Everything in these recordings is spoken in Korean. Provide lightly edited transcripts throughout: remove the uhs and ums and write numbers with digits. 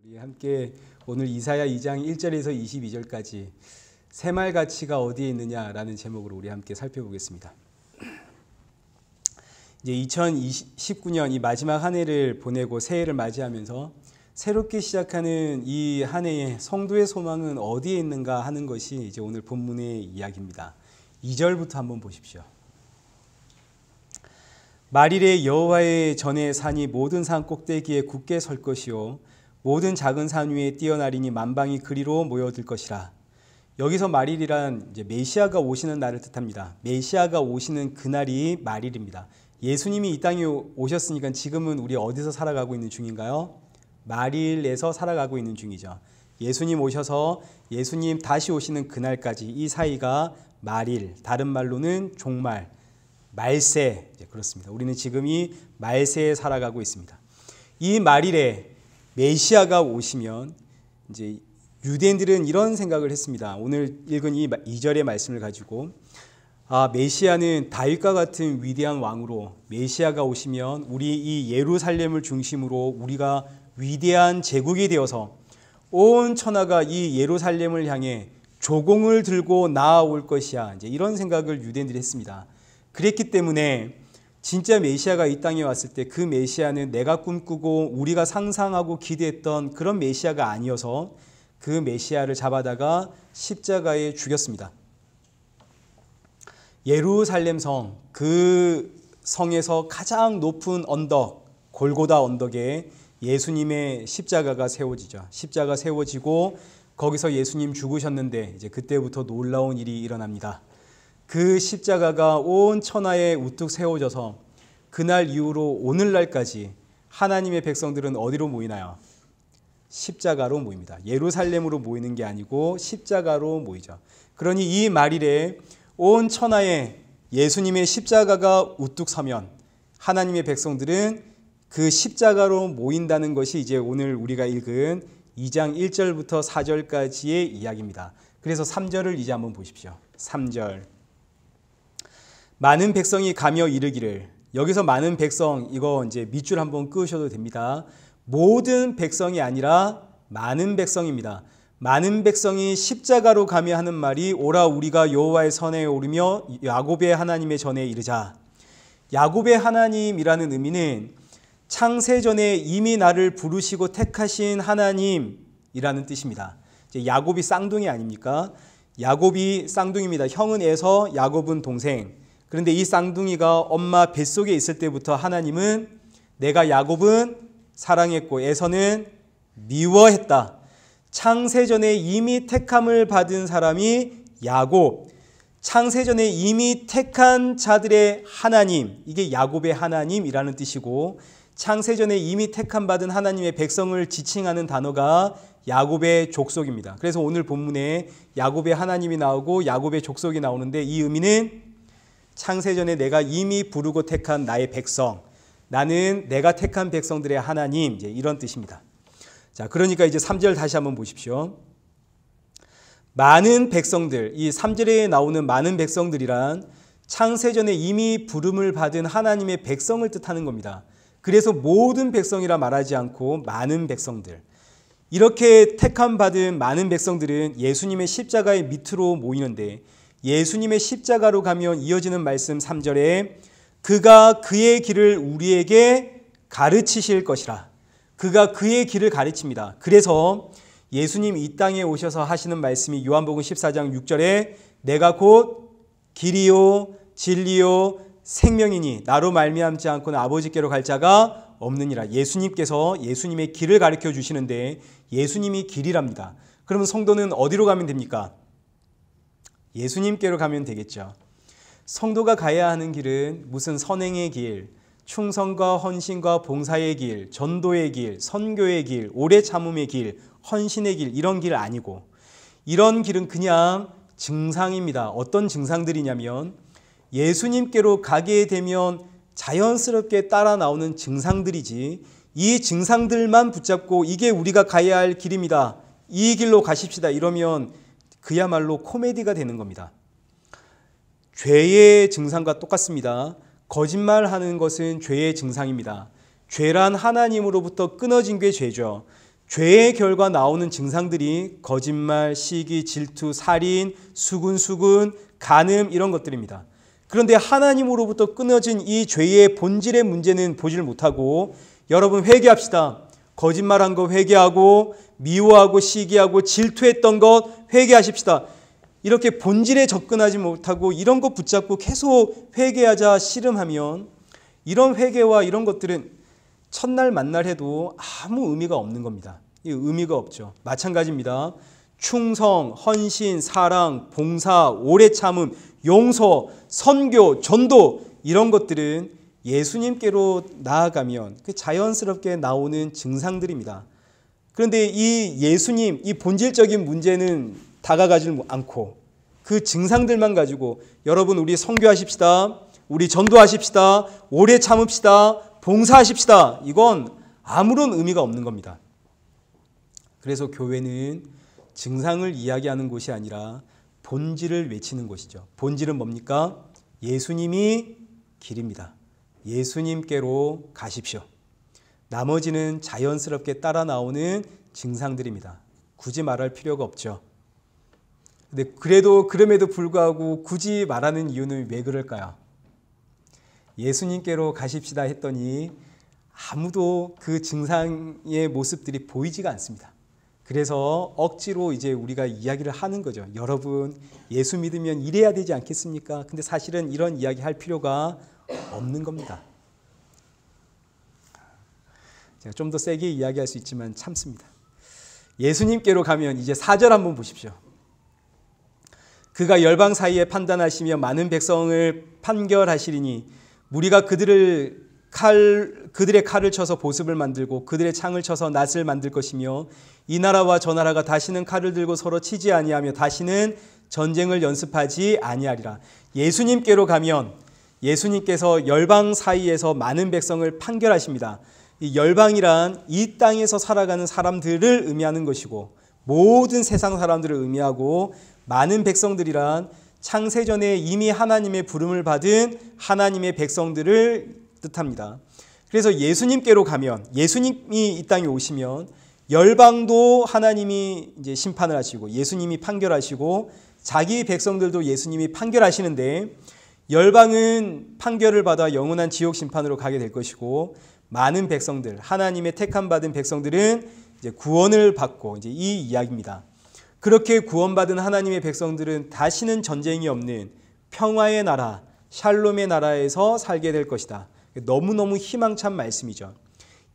우리 함께 오늘 이사야 2장 1절에서 22절까지 새말 가치가 어디에 있느냐라는 제목으로 우리 함께 살펴보겠습니다. 이제 2019년 이 마지막 한 해를 보내고 새해를 맞이하면서 새롭게 시작하는 이 한 해의 성도의 소망은 어디에 있는가 하는 것이 이제 오늘 본문의 이야기입니다. 2절부터 한번 보십시오. 말일에 여호와의 전에 산이 모든 산 꼭대기에 굳게 설 것이요 모든 작은 산 위에 뛰어나리니 만방이 그리로 모여들 것이라. 여기서 말일이란 이제 메시아가 오시는 날을 뜻합니다. 메시아가 오시는 그날이 말일입니다. 예수님이 이 땅에 오셨으니까 지금은 우리 어디서 살아가고 있는 중인가요? 말일에서 살아가고 있는 중이죠. 예수님 오셔서 예수님 다시 오시는 그날까지 이 사이가 말일, 다른 말로는 종말, 말세, 그렇습니다. 우리는 지금 이 말세에 살아가고 있습니다. 이 말일에 메시아가 오시면 이제 유대인들은 이런 생각을 했습니다. 오늘 읽은 이 2절의 말씀을 가지고 메시아는 다윗과 같은 위대한 왕으로 메시아가 오시면 우리 이 예루살렘을 중심으로 우리가 위대한 제국이 되어서 온 천하가 이 예루살렘을 향해 조공을 들고 나아올 것이야. 이제 이런 생각을 유대인들이 했습니다. 그랬기 때문에 진짜 메시아가 이 땅에 왔을 때 그 메시아는 내가 꿈꾸고 우리가 상상하고 기대했던 그런 메시아가 아니어서 그 메시아를 잡아다가 십자가에 죽였습니다. 예루살렘 성, 그 성에서 가장 높은 언덕, 골고다 언덕에 예수님의 십자가가 세워지죠. 십자가 세워지고 거기서 예수님 죽으셨는데 이제 그때부터 놀라운 일이 일어납니다. 그 십자가가 온 천하에 우뚝 세워져서 그날 이후로 오늘날까지 하나님의 백성들은 어디로 모이나요? 십자가로 모입니다. 예루살렘으로 모이는 게 아니고 십자가로 모이죠. 그러니 이 말일에 온 천하에 예수님의 십자가가 우뚝 서면 하나님의 백성들은 그 십자가로 모인다는 것이 이제 오늘 우리가 읽은 2장 1절부터 4절까지의 이야기입니다. 그래서 3절을 이제 한번 보십시오. 3절. 많은 백성이 가며 이르기를. 여기서 많은 백성, 이거 이제 밑줄 한번 끄셔도 됩니다. 모든 백성이 아니라 많은 백성입니다. 많은 백성이 십자가로 가며 하는 말이 오라 우리가 여호와의 선에 오르며 야곱의 하나님의 전에 이르자. 야곱의 하나님이라는 의미는 창세전에 이미 나를 부르시고 택하신 하나님이라는 뜻입니다. 이제 야곱이 쌍둥이 아닙니까? 야곱이 쌍둥이입니다. 형은 에서, 야곱은 동생. 그런데 이 쌍둥이가 엄마 뱃속에 있을 때부터 하나님은 내가 야곱은 사랑했고 에서는 미워했다. 창세전에 이미 택함을 받은 사람이 야곱, 창세전에 이미 택한 자들의 하나님, 이게 야곱의 하나님이라는 뜻이고 창세전에 이미 택함 받은 하나님의 백성을 지칭하는 단어가 야곱의 족속입니다. 그래서 오늘 본문에 야곱의 하나님이 나오고 야곱의 족속이 나오는데 이 의미는 창세전에 내가 이미 부르고 택한 나의 백성, 나는 내가 택한 백성들의 하나님, 이제 이런 뜻입니다. 자, 그러니까 이제 3절 다시 한번 보십시오. 많은 백성들, 이 3절에 나오는 많은 백성들이란 창세전에 이미 부름을 받은 하나님의 백성을 뜻하는 겁니다. 그래서 모든 백성이라 말하지 않고 많은 백성들. 이렇게 택함 받은 많은 백성들은 예수님의 십자가의 밑으로 모이는데 예수님의 십자가로 가면 이어지는 말씀 3절에 그가 그의 길을 우리에게 가르치실 것이라. 그가 그의 길을 가르칩니다. 그래서 예수님 이 땅에 오셔서 하시는 말씀이 요한복음 14장 6절에 내가 곧 길이요 진리요 생명이니 나로 말미암지 않고는 아버지께로 갈 자가 없느니라. 예수님께서 예수님의 길을 가르쳐 주시는데 예수님이 길이랍니다. 그러면 성도는 어디로 가면 됩니까? 예수님께로 가면 되겠죠. 성도가 가야 하는 길은 무슨 선행의 길, 충성과 헌신과 봉사의 길, 전도의 길, 선교의 길, 오래 참음의 길, 헌신의 길, 이런 길 아니고 이런 길은 그냥 증상입니다. 어떤 증상들이냐면 예수님께로 가게 되면 자연스럽게 따라 나오는 증상들이지 이 증상들만 붙잡고 이게 우리가 가야 할 길입니다. 이 길로 가십시다. 이러면 그야말로 코미디가 되는 겁니다. 죄의 증상과 똑같습니다. 거짓말하는 것은 죄의 증상입니다. 죄란 하나님으로부터 끊어진 게 죄죠. 죄의 결과 나오는 증상들이 거짓말, 시기, 질투, 살인, 수군수군, 간음 이런 것들입니다. 그런데 하나님으로부터 끊어진 이 죄의 본질의 문제는 보지를 못하고 여러분 회개합시다. 거짓말한 거 회개하고 미워하고 시기하고 질투했던 것 회개하십시다. 이렇게 본질에 접근하지 못하고 이런 것 붙잡고 계속 회개하자 씨름하면 이런 회개와 이런 것들은 첫날 만날 해도 아무 의미가 없는 겁니다. 의미가 없죠. 마찬가지입니다. 충성, 헌신, 사랑, 봉사, 오래 참음, 용서, 선교, 전도 이런 것들은 예수님께로 나아가면 자연스럽게 나오는 증상들입니다. 그런데 이 예수님, 이 본질적인 문제는 다가가지 않고 그 증상들만 가지고 여러분 우리 선교하십시다. 우리 전도하십시다. 오래 참읍시다. 봉사하십시다. 이건 아무런 의미가 없는 겁니다. 그래서 교회는 증상을 이야기하는 곳이 아니라 본질을 외치는 곳이죠. 본질은 뭡니까? 예수님이 길입니다. 예수님께로 가십시오. 나머지는 자연스럽게 따라 나오는 증상들입니다. 굳이 말할 필요가 없죠. 근데 그럼에도 불구하고 굳이 말하는 이유는 왜 그럴까요? 예수님께로 가십시다 했더니 아무도 그 증상의 모습들이 보이지가 않습니다. 그래서 억지로 이제 우리가 이야기를 하는 거죠. 여러분, 예수 믿으면 이래야 되지 않겠습니까? 근데 사실은 이런 이야기 할 필요가 없는 겁니다. 제가 좀 더 세게 이야기할 수 있지만 참습니다. 예수님께로 가면 이제 4절 한번 보십시오. 그가 열방 사이에 판단하시며 많은 백성을 판결하시리니 무리가 그들의 칼을 쳐서 보습을 만들고 그들의 창을 쳐서 낫을 만들 것이며 이 나라와 저 나라가 다시는 칼을 들고 서로 치지 아니하며 다시는 전쟁을 연습하지 아니하리라. 예수님께로 가면 예수님께서 열방 사이에서 많은 백성을 판결하십니다. 이 열방이란 이 땅에서 살아가는 사람들을 의미하는 것이고 모든 세상 사람들을 의미하고 많은 백성들이란 창세전에 이미 하나님의 부름을 받은 하나님의 백성들을 뜻합니다. 그래서 예수님께로 가면 예수님이 이 땅에 오시면 열방도 하나님이 이제 심판을 하시고 예수님이 판결하시고 자기 백성들도 예수님이 판결하시는데 열방은 판결을 받아 영원한 지옥 심판으로 가게 될 것이고 많은 백성들 하나님의 택함 받은 백성들은 이제 구원을 받고 이제 이 이야기입니다. 그렇게 구원받은 하나님의 백성들은 다시는 전쟁이 없는 평화의 나라, 샬롬의 나라에서 살게 될 것이다. 너무너무 희망찬 말씀이죠.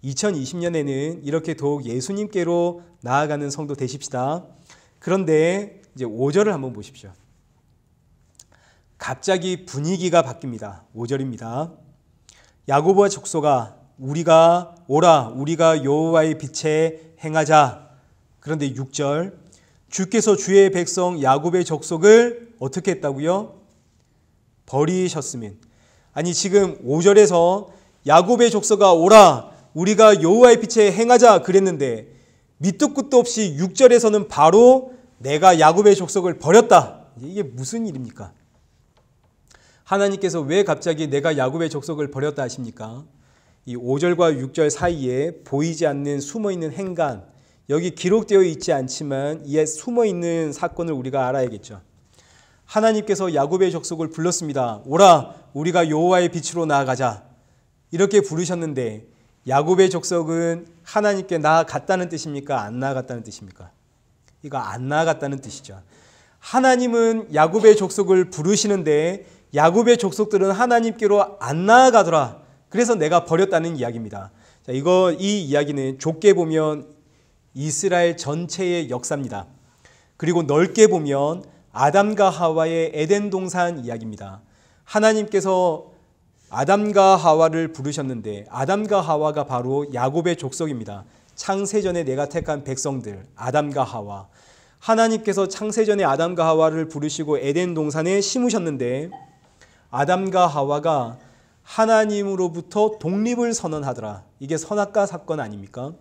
2020년에는 이렇게 더욱 예수님께로 나아가는 성도 되십시다. 그런데 이제 5절을 한번 보십시오. 갑자기 분위기가 바뀝니다. 5절입니다. 야고보와 족속아 우리가 여호와의 빛에 행하자. 그런데 6절 주께서 주의 백성 야곱의 족속을 어떻게 했다고요? 버리셨으면. 아니 지금 5절에서 야곱의 족속아 오라 우리가 여호와의 빛에 행하자 그랬는데 밑도 끝도 없이 6절에서는 바로 내가 야곱의 족속을 버렸다. 이게 무슨 일입니까? 하나님께서 왜 갑자기 내가 야곱의 족속을 버렸다 하십니까? 이 5절과 6절 사이에 보이지 않는 숨어있는 행간, 여기 기록되어 있지 않지만 이에 숨어있는 사건을 우리가 알아야겠죠. 하나님께서 야곱의 족속을 불렀습니다. 오라 우리가 여호와의 빛으로 나아가자. 이렇게 부르셨는데 야곱의 족속은 하나님께 나아갔다는 뜻입니까? 안 나아갔다는 뜻입니까? 이거 안 나아갔다는 뜻이죠. 하나님은 야곱의 족속을 부르시는데 야곱의 족속들은 하나님께로 안 나아가더라. 그래서 내가 버렸다는 이야기입니다. 자, 이 이야기는 좁게 보면 이스라엘 전체의 역사입니다. 그리고 넓게 보면 아담과 하와의 에덴 동산 이야기입니다. 하나님께서 아담과 하와를 부르셨는데 아담과 하와가 바로 야곱의 족속입니다. 창세전에 내가 택한 백성들 아담과 하와. 하나님께서 창세전에 아담과 하와를 부르시고 에덴 동산에 심으셨는데 아담과 하와가 하나님으로부터 독립을 선언하더라. 이게 선악과 사건 아닙니까?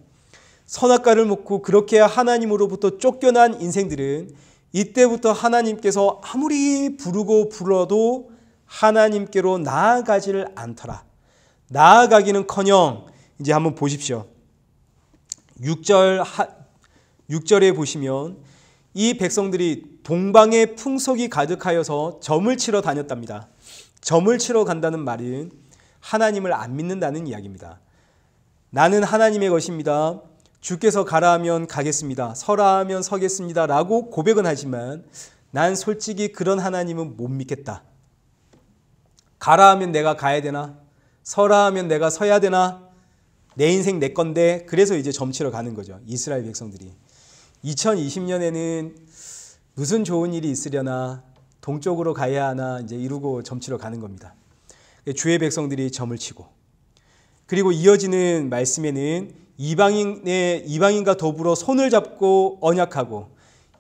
선악과를 먹고 그렇게 하나님으로부터 쫓겨난 인생들은 이때부터 하나님께서 아무리 부르고 불러도 하나님께로 나아가지를 않더라. 나아가기는커녕 이제 한번 보십시오. 6절에 보시면 이 백성들이 동방의 풍속이 가득하여서 점을 치러 다녔답니다. 점을 치러 간다는 말은 하나님을 안 믿는다는 이야기입니다. 나는 하나님의 것입니다. 주께서 가라 하면 가겠습니다. 서라 하면 서겠습니다. 라고 고백은 하지만 난 솔직히 그런 하나님은 못 믿겠다. 가라 하면 내가 가야 되나? 서라 하면 내가 서야 되나? 내 인생 내 건데. 그래서 이제 점치러 가는 거죠. 이스라엘 백성들이. 2020년에는 무슨 좋은 일이 있으려나, 동쪽으로 가야 하나 이제 이러고 점치러 가는 겁니다. 주의 백성들이 점을 치고, 그리고 이어지는 말씀에는 이방인과 더불어 손을 잡고 언약하고,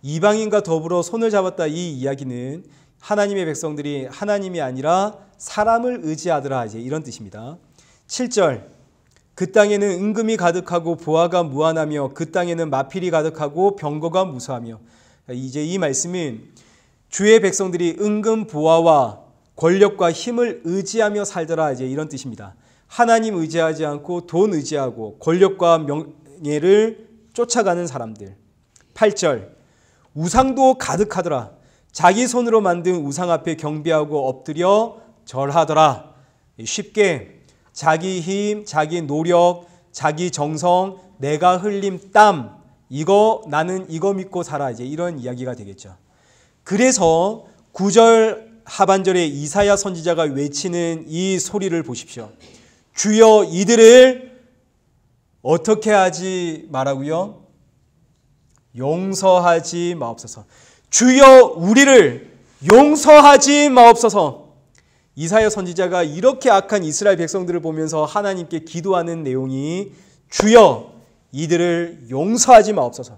이방인과 더불어 손을 잡았다, 이 이야기는 하나님의 백성들이 하나님이 아니라 사람을 의지하더라, 이제 이런 뜻입니다. 7절, 그 땅에는 은금이 가득하고 보화가 무한하며 그 땅에는 마필이 가득하고 병거가 무수하며. 이제 이 말씀은 주의 백성들이 은금, 보화와 권력과 힘을 의지하며 살더라, 이제 이런 뜻입니다. 하나님 의지하지 않고 돈 의지하고 권력과 명예를 쫓아가는 사람들. 8절, 우상도 가득하더라. 자기 손으로 만든 우상 앞에 경배하고 엎드려 절하더라. 쉽게 자기 힘, 자기 노력, 자기 정성, 내가 흘린 땀, 나는 이거 믿고 살아, 이제 이런 이야기가 되겠죠. 그래서 9절 하반절에 이사야 선지자가 외치는 이 소리를 보십시오. 주여 이들을 어떻게 하지 마라고요? 용서하지 마옵소서. 주여 우리를 용서하지 마옵소서. 이사야 선지자가 이렇게 악한 이스라엘 백성들을 보면서 하나님께 기도하는 내용이 주여 이들을 용서하지 마옵소서.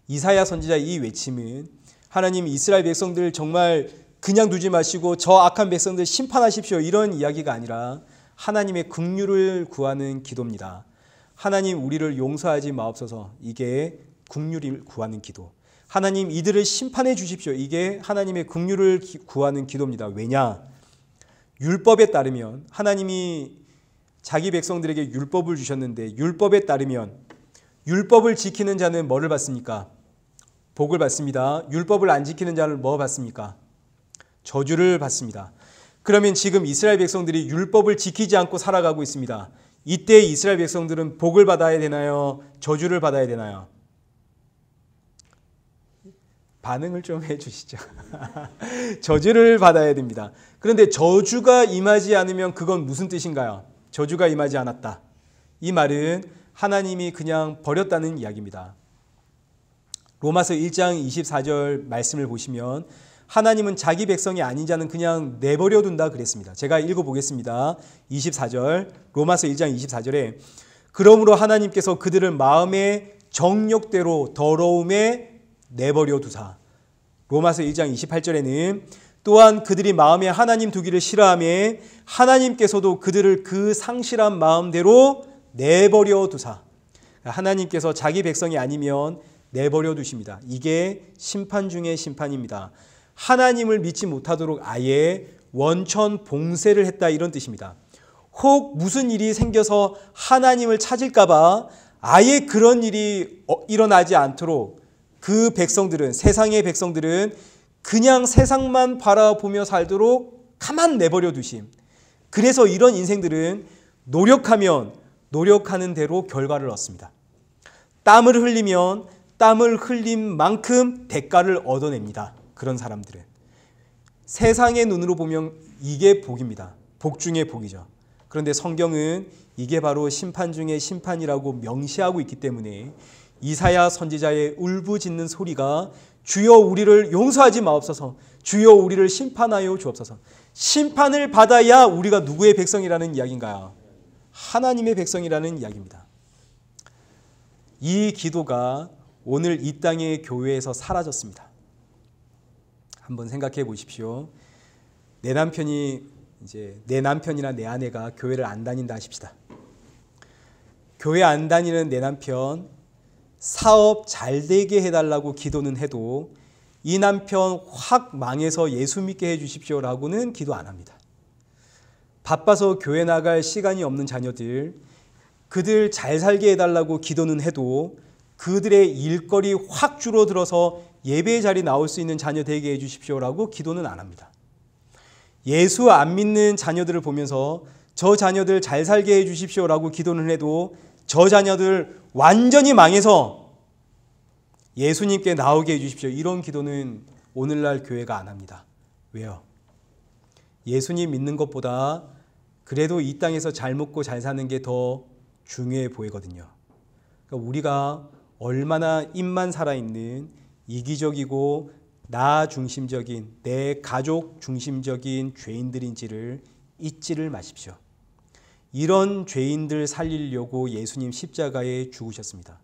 이사야 선지자 이 외침은 하나님 이스라엘 백성들 정말 그냥 두지 마시고 저 악한 백성들 심판하십시오, 이런 이야기가 아니라 하나님의 긍휼을 구하는 기도입니다. 하나님 우리를 용서하지 마옵소서. 이게 긍휼을 구하는 기도. 하나님 이들을 심판해 주십시오. 이게 하나님의 긍휼을 구하는 기도입니다. 왜냐? 율법에 따르면, 하나님이 자기 백성들에게 율법을 주셨는데 율법에 따르면 율법을 지키는 자는 뭐를 받습니까? 복을 받습니다. 율법을 안 지키는 자는 뭐 받습니까? 저주를 받습니다. 그러면 지금 이스라엘 백성들이 율법을 지키지 않고 살아가고 있습니다. 이때 이스라엘 백성들은 복을 받아야 되나요? 저주를 받아야 되나요? 반응을 좀 해주시죠. 저주를 받아야 됩니다. 그런데 저주가 임하지 않으면 그건 무슨 뜻인가요? 저주가 임하지 않았다. 이 말은 하나님이 그냥 버렸다는 이야기입니다. 로마서 1장 24절 말씀을 보시면 하나님은 자기 백성이 아닌 자는 그냥 내버려 둔다 그랬습니다. 제가 읽어보겠습니다. 24절, 로마서 1장 24절에 그러므로 하나님께서 그들을 마음의 정욕대로 더러움에 내버려 두사. 로마서 1장 28절에는 또한 그들이 마음에 하나님 두기를 싫어하며 하나님께서도 그들을 그 상실한 마음대로 내버려 두사. 하나님께서 자기 백성이 아니면 내버려 두십니다. 이게 심판 중의 심판입니다. 하나님을 믿지 못하도록 아예 원천 봉쇄를 했다, 이런 뜻입니다. 혹 무슨 일이 생겨서 하나님을 찾을까 봐 아예 그런 일이 일어나지 않도록 그 백성들은, 세상의 백성들은 그냥 세상만 바라보며 살도록 가만 내버려 두심. 그래서 이런 인생들은 노력하면 노력하는 대로 결과를 얻습니다. 땀을 흘리면 땀을 흘린 만큼 대가를 얻어냅니다. 그런 사람들은 세상의 눈으로 보면 이게 복입니다. 복 중의 복이죠. 그런데 성경은 이게 바로 심판 중의 심판이라고 명시하고 있기 때문에 이사야 선지자의 울부짖는 소리가 주여 우리를 용서하지 마옵소서, 주여 우리를 심판하여 주옵소서. 심판을 받아야 우리가 누구의 백성이라는 이야기인가요? 하나님의 백성이라는 이야기입니다. 이 기도가 오늘 이 땅의 교회에서 사라졌습니다. 한번 생각해 보십시오. 내 남편이나 내 아내가 교회를 안 다닌다 하십시다. 교회 안 다니는 내 남편 사업 잘 되게 해달라고 기도는 해도 이 남편 확 망해서 예수 믿게 해주십시오라고는 기도 안 합니다. 바빠서 교회 나갈 시간이 없는 자녀들, 그들 잘 살게 해달라고 기도는 해도 그들의 일거리 확 줄어들어서 예배의 자리에 나올 수 있는 자녀 되게 해주십시오라고 기도는 안 합니다. 예수 안 믿는 자녀들을 보면서 저 자녀들 잘 살게 해주십시오라고 기도는 해도 저 자녀들 완전히 망해서 예수님께 나오게 해주십시오. 이런 기도는 오늘날 교회가 안 합니다. 왜요? 예수님 믿는 것보다 그래도 이 땅에서 잘 먹고 잘 사는 게 더 중요해 보이거든요. 그러니까 우리가 얼마나 입만 살아있는 이기적이고 나 중심적인 내 가족 중심적인 죄인들인지를 잊지를 마십시오. 이런 죄인들 살리려고 예수님 십자가에 죽으셨습니다.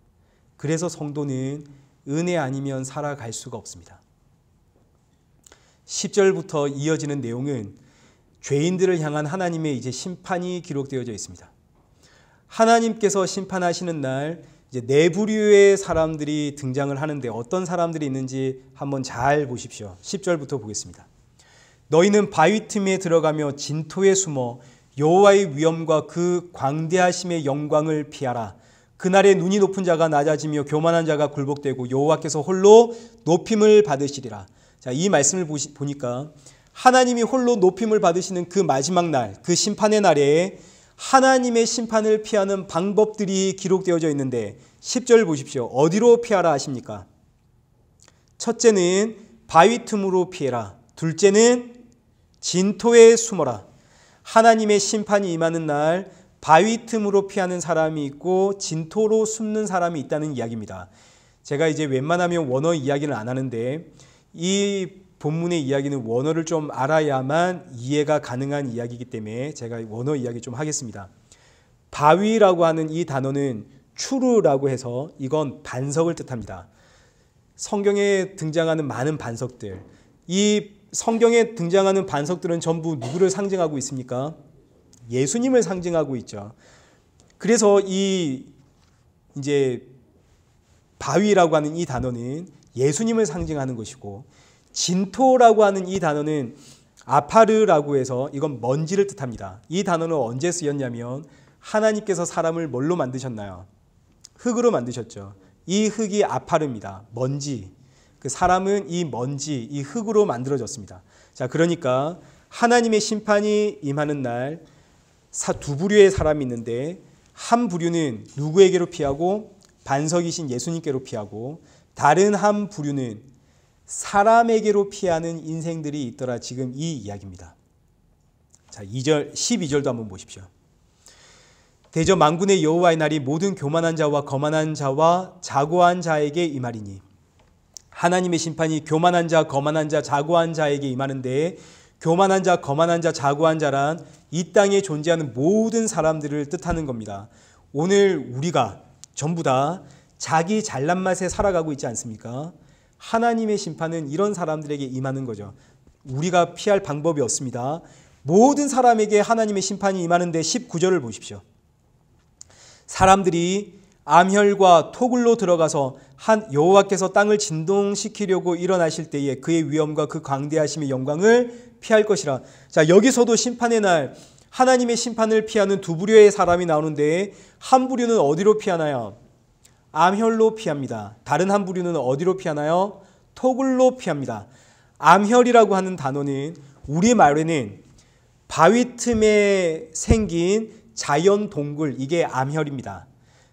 그래서 성도는 은혜 아니면 살아갈 수가 없습니다. 10절부터 이어지는 내용은 죄인들을 향한 하나님의 이제 심판이 기록되어져 있습니다. 하나님께서 심판하시는 날 이제 네 부류의 사람들이 등장을 하는데 어떤 사람들이 있는지 한번 잘 보십시오. 10절부터 보겠습니다. 너희는 바위 틈에 들어가며 진토에 숨어 여호와의 위엄과 그 광대하심의 영광을 피하라. 그날에 눈이 높은 자가 낮아지며 교만한 자가 굴복되고 여호와께서 홀로 높임을 받으시리라. 자, 이 말씀을 보니까 하나님이 홀로 높임을 받으시는 그 마지막 날, 그 심판의 날에 하나님의 심판을 피하는 방법들이 기록되어져 있는데 10절 보십시오. 어디로 피하라 하십니까? 첫째는 바위 틈으로 피해라. 둘째는 진토에 숨어라. 하나님의 심판이 임하는 날 바위 틈으로 피하는 사람이 있고 진토로 숨는 사람이 있다는 이야기입니다. 제가 이제 웬만하면 원어 이야기를 안 하는데 이 본문의 이야기는 원어를 좀 알아야만 이해가 가능한 이야기이기 때문에 제가 원어 이야기 좀 하겠습니다. 바위라고 하는 이 단어는 추루라고 해서 이건 반석을 뜻합니다. 성경에 등장하는 많은 반석들, 이 성경에 등장하는 반석들은 전부 누구를 상징하고 있습니까? 예수님을 상징하고 있죠. 그래서 이 이제 바위라고 하는 이 단어는 예수님을 상징하는 것이고 진토라고 하는 이 단어는 아파르라고 해서 이건 먼지를 뜻합니다. 이 단어는 언제 쓰였냐면 하나님께서 사람을 뭘로 만드셨나요? 흙으로 만드셨죠. 이 흙이 아파르입니다. 먼지. 그 사람은 이 먼지, 이 흙으로 만들어졌습니다. 자, 그러니까 하나님의 심판이 임하는 날 두 부류의 사람이 있는데 한 부류는 누구에게로 피하고 반석이신 예수님께로 피하고 다른 한 부류는 사람에게로 피하는 인생들이 있더라. 지금 이 이야기입니다. 자, 12절도 한번 보십시오. 대저 만군의 여호와의 날이 모든 교만한 자와 거만한 자와 자고한 자에게 임하리니. 하나님의 심판이 교만한 자, 거만한 자, 자고한 자에게 임하는데 교만한 자, 거만한 자, 자고한 자란 이 땅에 존재하는 모든 사람들을 뜻하는 겁니다. 오늘 우리가 전부 다 자기 잘난 맛에 살아가고 있지 않습니까? 하나님의 심판은 이런 사람들에게 임하는 거죠. 우리가 피할 방법이 없습니다. 모든 사람에게 하나님의 심판이 임하는데 19절을 보십시오. 사람들이 암혈과 토굴로 들어가서 한 여호와께서 땅을 진동시키려고 일어나실 때에 그의 위엄과 그 광대하심의 영광을 피할 것이라. 자, 여기서도 심판의 날 하나님의 심판을 피하는 두 부류의 사람이 나오는데 한 부류는 어디로 피하나요? 암혈로 피합니다. 다른 한 부류는 어디로 피하나요? 토굴로 피합니다. 암혈이라고 하는 단어는 우리말에는 바위 틈에 생긴 자연 동굴, 이게 암혈입니다.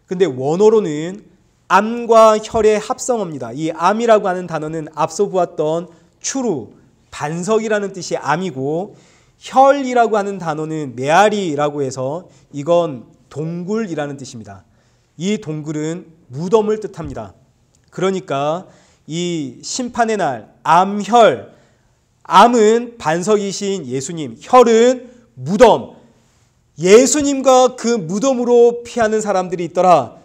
근데 원어로는 암과 혈의 합성어입니다. 이 암이라고 하는 단어는 앞서 보았던 추루, 반석이라는 뜻이 암이고 혈이라고 하는 단어는 메아리라고 해서 이건 동굴이라는 뜻입니다. 이 동굴은 무덤을 뜻합니다. 그러니까 이 심판의 날 암혈, 암은 반석이신 예수님, 혈은 무덤, 예수님과 그 무덤으로 피하는 사람들이 있더라.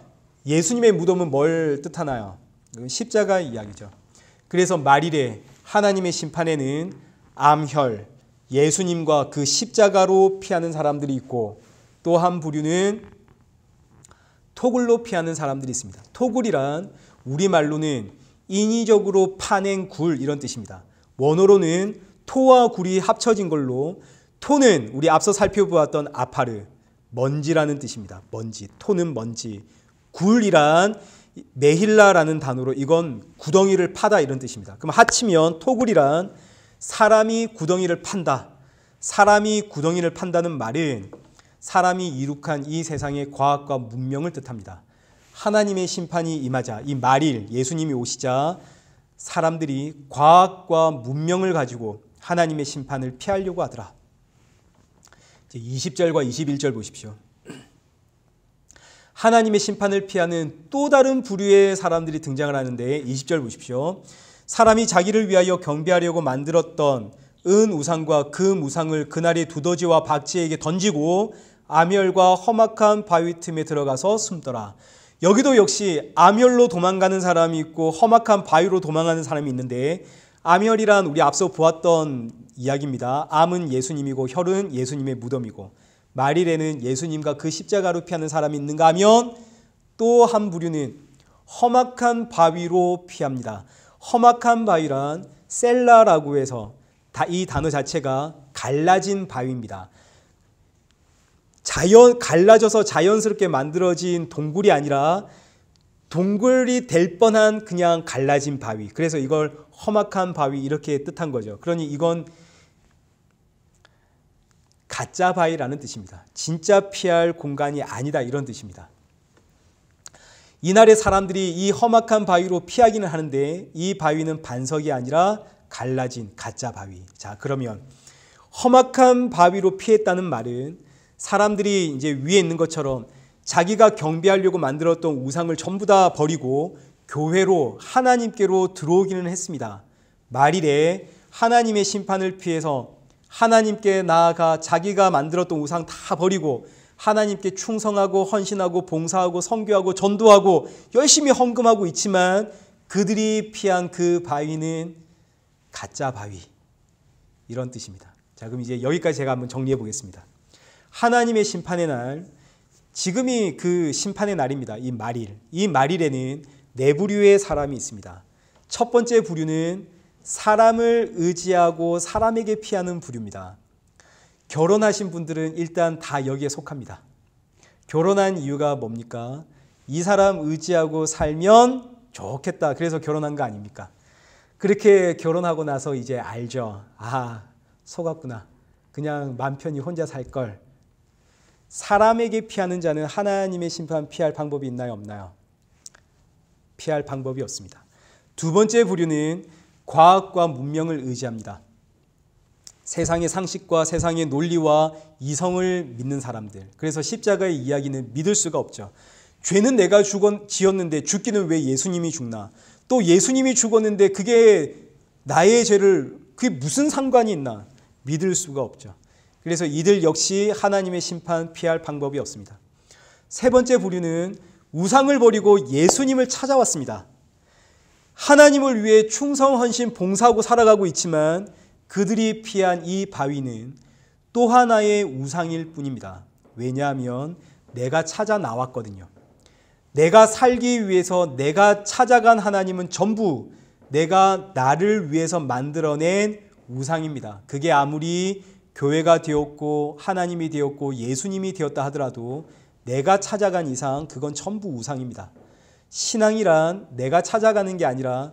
예수님의 무덤은 뭘 뜻하나요? 십자가 이야기죠. 그래서 말일에 하나님의 심판에는 암혈, 예수님과 그 십자가로 피하는 사람들이 있고 또 한 부류는 토굴로 피하는 사람들이 있습니다. 토굴이란 우리말로는 인위적으로 파낸 굴 이런 뜻입니다. 원어로는 토와 굴이 합쳐진 걸로 토는 우리 앞서 살펴보았던 아파르, 먼지라는 뜻입니다. 먼지, 토는 먼지. 굴이란 메힐라라는 단어로 이건 구덩이를 파다 이런 뜻입니다. 그럼 합치면 토굴이란 사람이 구덩이를 판다. 사람이 구덩이를 판다는 말은 사람이 이룩한 이 세상의 과학과 문명을 뜻합니다. 하나님의 심판이 임하자 이 말일 예수님이 오시자 사람들이 과학과 문명을 가지고 하나님의 심판을 피하려고 하더라. 20절과 21절 보십시오. 하나님의 심판을 피하는 또 다른 부류의 사람들이 등장을 하는데 20절 보십시오. 사람이 자기를 위하여 경배하려고 만들었던 은 우상과 그 무상을 그날의 두더지와 박쥐에게 던지고 아멸과 험악한 바위 틈에 들어가서 숨더라. 여기도 역시 아멸로 도망가는 사람이 있고 험악한 바위로 도망가는 사람이 있는데 아멸이란 우리 앞서 보았던 이야기입니다. 암은 예수님이고 혈은 예수님의 무덤이고 말일에는 예수님과 그 십자가로 피하는 사람이 있는가 하면 또 한 부류는 험악한 바위로 피합니다. 험악한 바위란 셀라라고 해서 이 단어 자체가 갈라진 바위입니다. 갈라져서 자연스럽게 만들어진 동굴이 아니라 동굴이 될 뻔한 그냥 갈라진 바위. 그래서 이걸 험악한 바위 이렇게 뜻한 거죠. 그러니 이건 가짜 바위라는 뜻입니다. 진짜 피할 공간이 아니다 이런 뜻입니다. 이날의 사람들이 이 험악한 바위로 피하기는 하는데 이 바위는 반석이 아니라 갈라진 가짜 바위. 자, 그러면 험악한 바위로 피했다는 말은 사람들이 이제 위에 있는 것처럼 자기가 경배하려고 만들었던 우상을 전부 다 버리고 교회로 하나님께로 들어오기는 했습니다. 말일에 하나님의 심판을 피해서 하나님께 나아가 자기가 만들었던 우상 다 버리고 하나님께 충성하고 헌신하고 봉사하고 선교하고 전도하고 열심히 헌금하고 있지만 그들이 피한 그 바위는 가짜 바위 이런 뜻입니다. 자, 그럼 이제 여기까지 제가 한번 정리해 보겠습니다. 하나님의 심판의 날, 지금이 그 심판의 날입니다. 이 말일. 이 말일에는 네 부류의 사람이 있습니다. 첫 번째 부류는 사람을 의지하고 사람에게 피하는 부류입니다. 결혼하신 분들은 일단 다 여기에 속합니다. 결혼한 이유가 뭡니까? 이 사람 의지하고 살면 좋겠다. 그래서 결혼한 거 아닙니까? 그렇게 결혼하고 나서 이제 알죠. 아, 속았구나. 그냥 맘 편히 혼자 살 걸. 사람에게 피하는 자는 하나님의 심판 피할 방법이 있나요? 없나요? 피할 방법이 없습니다. 두 번째 부류는 과학과 문명을 의지합니다. 세상의 상식과 세상의 논리와 이성을 믿는 사람들. 그래서 십자가의 이야기는 믿을 수가 없죠. 죄는 내가 지었는데 죽기는 왜 예수님이 죽나? 또 예수님이 죽었는데 그게 나의 죄를 그게 무슨 상관이 있나? 믿을 수가 없죠. 그래서 이들 역시 하나님의 심판 피할 방법이 없습니다. 세 번째 부류는 우상을 버리고 예수님을 찾아왔습니다. 하나님을 위해 충성, 헌신, 봉사하고 살아가고 있지만 그들이 피한 이 바위는 또 하나의 우상일 뿐입니다. 왜냐하면 내가 찾아 나왔거든요. 내가 살기 위해서 내가 찾아간 하나님은 전부 내가 나를 위해서 만들어낸 우상입니다. 그게 아무리 교회가 되었고 하나님이 되었고 예수님이 되었다 하더라도 내가 찾아간 이상 그건 전부 우상입니다. 신앙이란 내가 찾아가는 게 아니라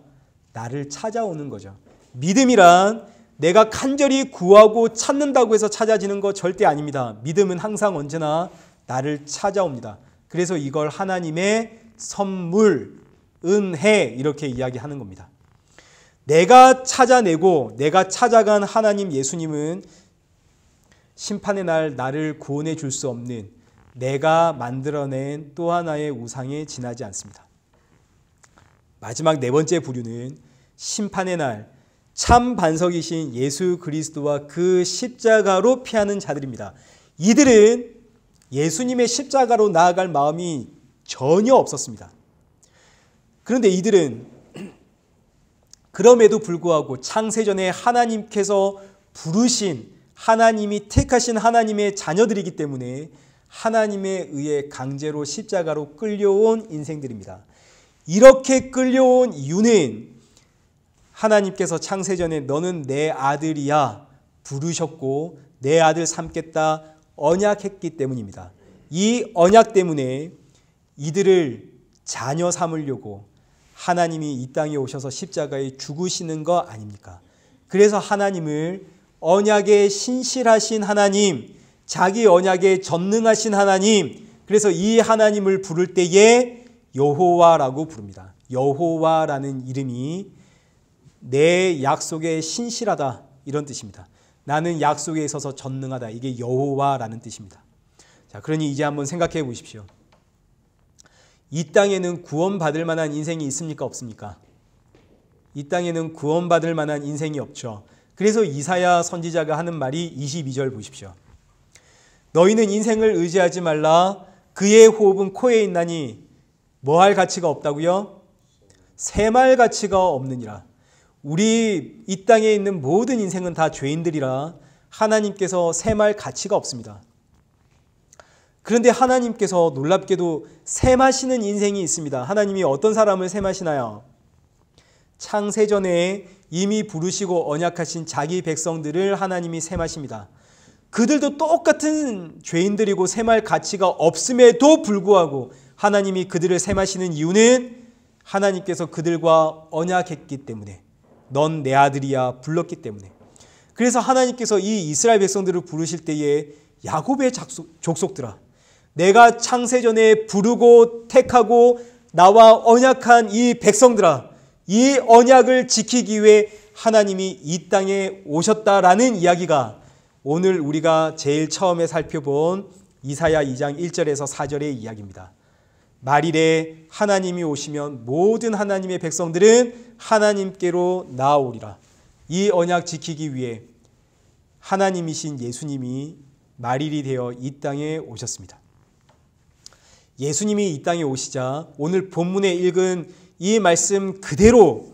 나를 찾아오는 거죠. 믿음이란 내가 간절히 구하고 찾는다고 해서 찾아지는 거 절대 아닙니다. 믿음은 항상 언제나 나를 찾아옵니다. 그래서 이걸 하나님의 선물, 은혜 이렇게 이야기하는 겁니다. 내가 찾아내고 내가 찾아간 하나님 예수님은 심판의 날 나를 구원해 줄 수 없는 내가 만들어낸 또 하나의 우상에 지나지 않습니다. 마지막 네 번째 부류는 심판의 날 참 반석이신 예수 그리스도와 그 십자가로 피하는 자들입니다. 이들은 예수님의 십자가로 나아갈 마음이 전혀 없었습니다. 그런데 이들은 그럼에도 불구하고 창세전에 하나님께서 부르신 하나님이 택하신 하나님의 자녀들이기 때문에 하나님에 의해 강제로 십자가로 끌려온 인생들입니다. 이렇게 끌려온 이유는 하나님께서 창세전에 너는 내 아들이야 부르셨고 내 아들 삼겠다 언약했기 때문입니다. 이 언약 때문에 이들을 자녀 삼으려고 하나님이 이 땅에 오셔서 십자가에 죽으시는 거 아닙니까? 그래서 하나님을 언약에 신실하신 하나님, 자기 언약에 전능하신 하나님, 그래서 이 하나님을 부를 때에 여호와라고 부릅니다. 여호와라는 이름이 내 약속에 신실하다 이런 뜻입니다. 나는 약속에 있어서 전능하다. 이게 여호와라는 뜻입니다. 자, 그러니 이제 한번 생각해 보십시오. 이 땅에는 구원받을 만한 인생이 있습니까? 없습니까? 이 땅에는 구원받을 만한 인생이 없죠. 그래서 이사야 선지자가 하는 말이 22절 보십시오. 너희는 인생을 의지하지 말라. 그의 호흡은 코에 있나니 뭐 할 가치가 없다고요? 샘할 가치가 없느니라. 우리 이 땅에 있는 모든 인생은 다 죄인들이라 하나님께서 샘할 가치가 없습니다. 그런데 하나님께서 놀랍게도 샘하시는 인생이 있습니다. 하나님이 어떤 사람을 샘하시나요? 창세전에 이미 부르시고 언약하신 자기 백성들을 하나님이 샘하십니다. 그들도 똑같은 죄인들이고 샘할 가치가 없음에도 불구하고 하나님이 그들을 샘하시는 이유는 하나님께서 그들과 언약했기 때문에, 넌 내 아들이야 불렀기 때문에. 그래서 하나님께서 이 이스라엘 백성들을 부르실 때에 야곱의 족속들아, 내가 창세전에 부르고 택하고 나와 언약한 이 백성들아, 이 언약을 지키기 위해 하나님이 이 땅에 오셨다라는 이야기가 오늘 우리가 제일 처음에 살펴본 이사야 2장 1절에서 4절의 이야기입니다. 말일에 하나님이 오시면 모든 하나님의 백성들은 하나님께로 나아오리라. 이 언약 지키기 위해 하나님이신 예수님이 말일이 되어 이 땅에 오셨습니다. 예수님이 이 땅에 오시자 오늘 본문에 읽은 이 말씀 그대로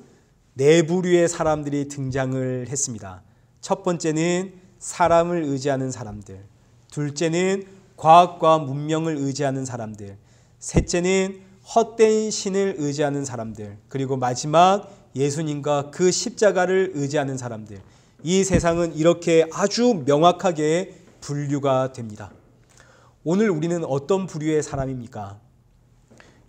네 부류의 사람들이 등장을 했습니다. 첫 번째는 사람을 의지하는 사람들, 둘째는 과학과 문명을 의지하는 사람들, 셋째는 헛된 신을 의지하는 사람들, 그리고 마지막 예수님과 그 십자가를 의지하는 사람들. 이 세상은 이렇게 아주 명확하게 분류가 됩니다. 오늘 우리는 어떤 부류의 사람입니까?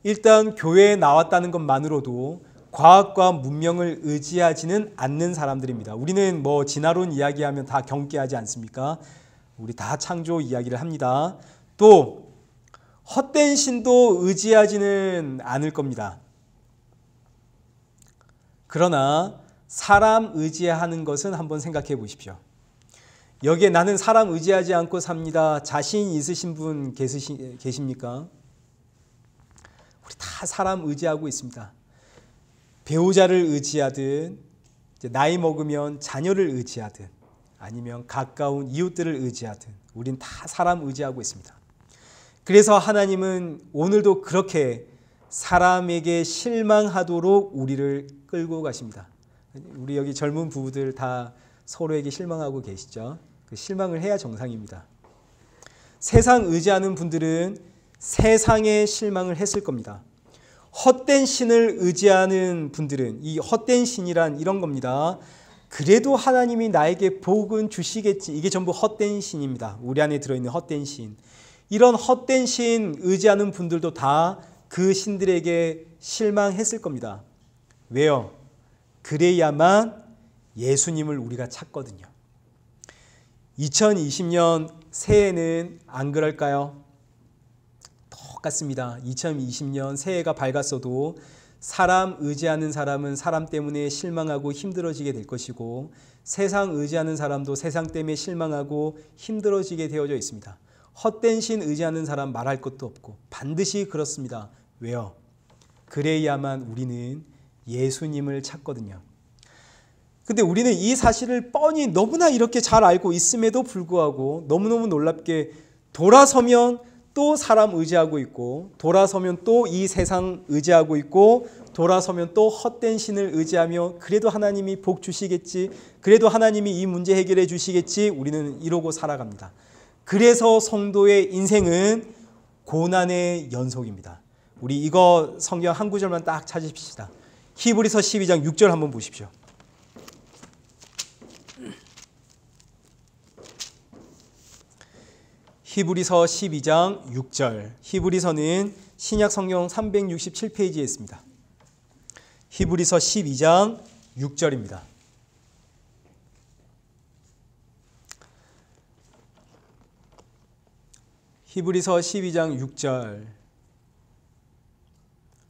일단 교회에 나왔다는 것만으로도 과학과 문명을 의지하지는 않는 사람들입니다. 우리는 뭐 진화론 이야기하면 다 경계하지 않습니까? 우리 다 창조 이야기를 합니다. 또 헛된 신도 의지하지는 않을 겁니다. 그러나 사람 의지하는 것은 한번 생각해 보십시오. 여기에 나는 사람 의지하지 않고 삽니다. 자신 있으신 분 계십니까? 우리 다 사람 의지하고 있습니다. 배우자를 의지하든, 나이 먹으면 자녀를 의지하든, 아니면 가까운 이웃들을 의지하든, 우린 다 사람 의지하고 있습니다. 그래서 하나님은 오늘도 그렇게 사람에게 실망하도록 우리를 끌고 가십니다. 우리 여기 젊은 부부들 다 서로에게 실망하고 계시죠? 그 실망을 해야 정상입니다. 세상 의지하는 분들은 세상에 실망을 했을 겁니다. 헛된 신을 의지하는 분들은 이 헛된 신이란 이런 겁니다. 그래도 하나님이 나에게 복은 주시겠지. 이게 전부 헛된 신입니다. 우리 안에 들어있는 헛된 신. 이런 헛된 신 의지하는 분들도 다 그 신들에게 실망했을 겁니다. 왜요? 그래야만 예수님을 우리가 찾거든요. 2020년 새해는 안 그럴까요? 똑같습니다. 2020년 새해가 밝았어도 사람 의지하는 사람은 사람 때문에 실망하고 힘들어지게 될 것이고, 세상 의지하는 사람도 세상 때문에 실망하고 힘들어지게 되어져 있습니다. 헛된 신 의지하는 사람 말할 것도 없고 반드시 그렇습니다. 왜요? 그래야만 우리는 예수님을 찾거든요. 근데 우리는 이 사실을 뻔히 너무나 이렇게 잘 알고 있음에도 불구하고 너무너무 놀랍게 돌아서면 또 사람 의지하고 있고, 돌아서면 또 이 세상 의지하고 있고, 돌아서면 또 헛된 신을 의지하며 그래도 하나님이 복 주시겠지, 그래도 하나님이 이 문제 해결해 주시겠지, 우리는 이러고 살아갑니다. 그래서 성도의 인생은 고난의 연속입니다. 우리 이거 성경 한 구절만 딱 찾으십시다. 히브리서 12장 6절 한번 보십시오. 히브리서 12장 6절. 히브리서는 신약 성경 367페이지에 있습니다. 히브리서 12장 6절입니다. 히브리서 12장 6절.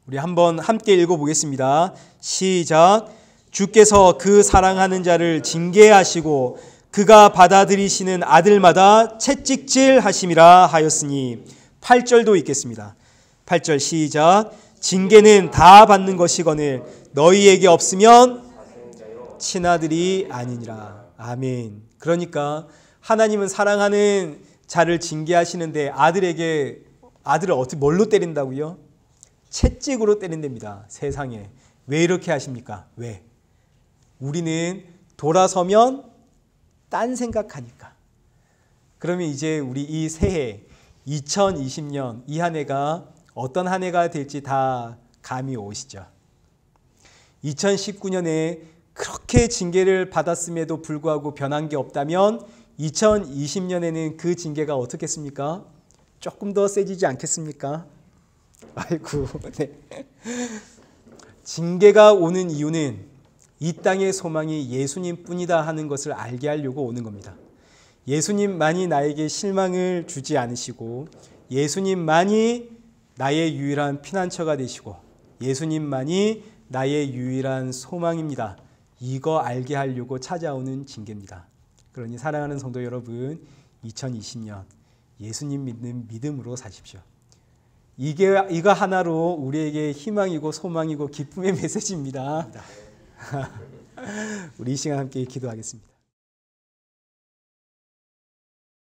우리 한번 함께 읽어보겠습니다. 시작. 주께서 그 사랑하는 자를 징계하시고 그가 받아들이시는 아들마다 채찍질 하심이라 하였으니 8절도 읽겠습니다. 8절 시작. 징계는 다 받는 것이거늘 너희에게 없으면 친아들이 아니니라. 아멘. 그러니까 하나님은 사랑하는 자를 징계하시는데 아들을 어떻게 뭘로 때린다고요? 채찍으로 때린답니다. 세상에. 왜 이렇게 하십니까? 왜? 우리는 돌아서면 딴 생각하니까. 그러면 이제 우리 이 새해 2020년 이 한 해가 어떤 한 해가 될지 다 감이 오시죠. 2019년에 그렇게 징계를 받았음에도 불구하고 변한 게 없다면 2020년에는 그 징계가 어떻겠습니까? 조금 더 세지지 않겠습니까? 아이고, 네. 징계가 오는 이유는 이 땅의 소망이 예수님 뿐이다 하는 것을 알게 하려고 오는 겁니다. 예수님만이 나에게 실망을 주지 않으시고 예수님만이 나의 유일한 피난처가 되시고 예수님만이 나의 유일한 소망입니다. 이거 알게 하려고 찾아오는 징계입니다. 그러니 사랑하는 성도 여러분, 2020년 예수님 믿는 믿음으로 사십시오. 이거 하나로 우리에게 희망이고 소망이고 기쁨의 메시지입니다. 우리 이 시간 함께 기도하겠습니다.